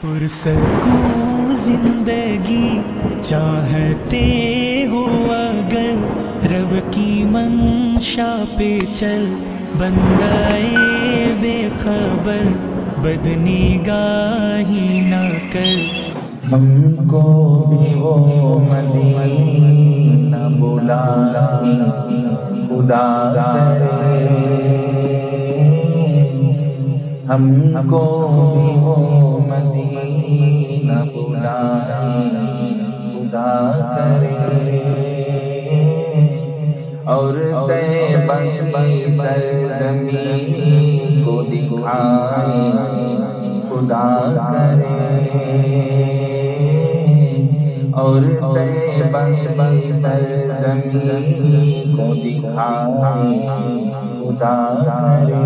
پرسکون زندگی چاہتے ہو اگر رب کی منشا پہ چل، بندائے بے خبر بدنگاہی نہ کر۔ ہم کو بھی وہ مدینہ بلائے خدا کرے، ہم کو بھی وہ مدینہ بلائے خدا کرے، اور طیبہ کی سرزمین کو دکھائے خدا کرے، اور طیبہ کی سرزمین کو دکھائے خدا کرے،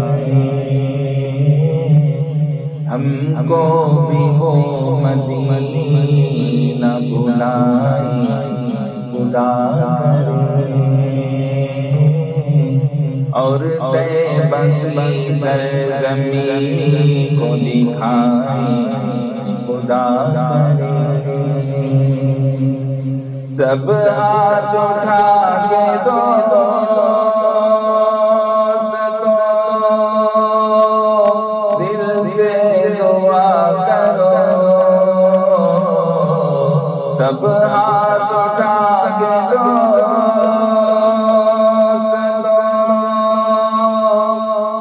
ہم کو بھی وہ مدینہ بلائے خدا کرے، اور طیبہ کی سرزمین کو دکھائے خدا کرے۔ سب ہاتھ اٹھا کے دل سے دعا کرو، سب ہاتھ اٹھا کے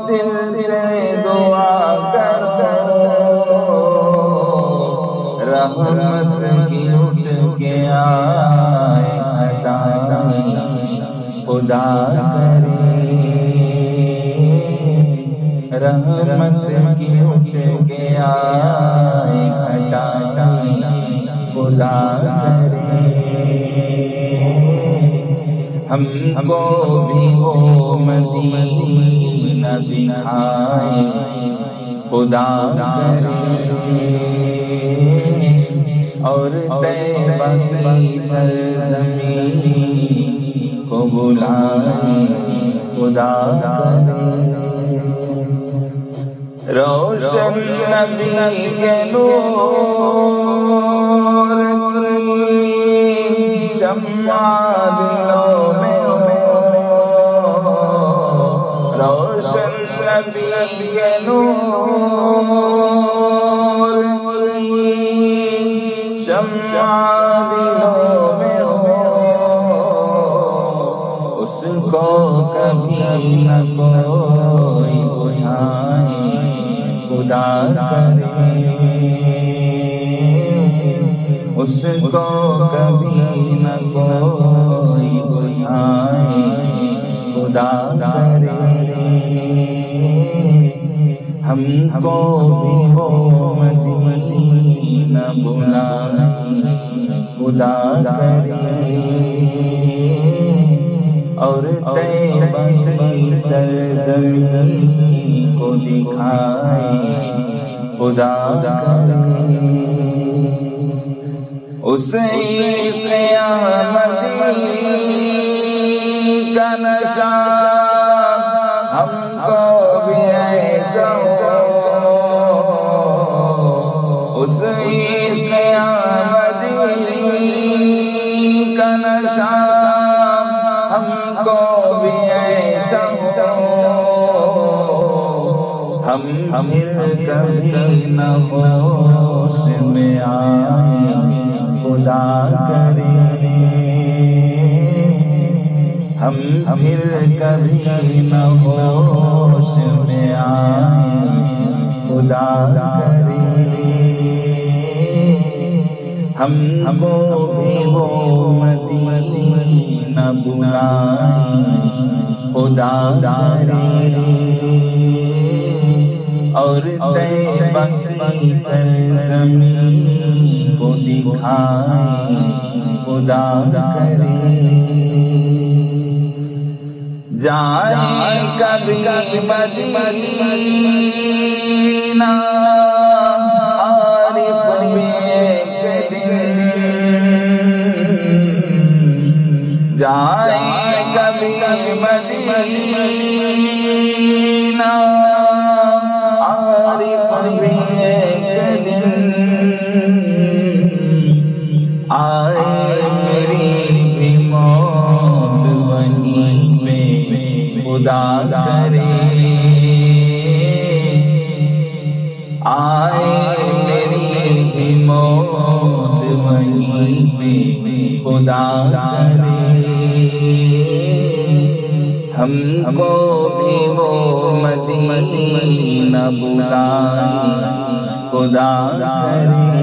دل سے دعا کرو، رحمت کی اٹھ کے آئے خدا کرے، رحمت کی اٹھ کے آئے خدا کرے، ہم کو بھی وہ مدینہ دکھائے خدا کرے، اور طیبہ کی سرزمین کو بلائے خدا کرے، روشن نبی کے نور شمع دلوں میں ہو، روشن نبی کے نور شمع دلوں میں ہو، اس کو کبھی نہ کوئی بجھائے خدا کرے، اس کو کبھی نہ کوئی بجھائے خدا کرے، ہم کو بھی وہ مدینہ بلائے خدا کرے، اور طیبہ کی سرزمین کو دکھائے خدا کرے، اس عشق احمدی کا نشہ ہم کو بھی ایسا ہو، اس عشق احمدی کا نشہ ہم کو بھی ایسا ہو، ہم کبھی نہ ہوش میں آئے خدا کرے، ہم کبھی نہ ہوش میں آئے خدا کرے، ہم کو بھی وہ مدینہ بلائے خدا کرے، اور طیبہ کی سرزمین کو دکھائے خدا کرے، جائیں کبھی مدینہ عارف بھی ایک دن، جائیں کبھی مدینہ عارف بھی ایک دن، آئے میری بھی موت وہیں پہ خدا کرے، ہم کو بھی وہ مدینہ بلائے خدا کرے۔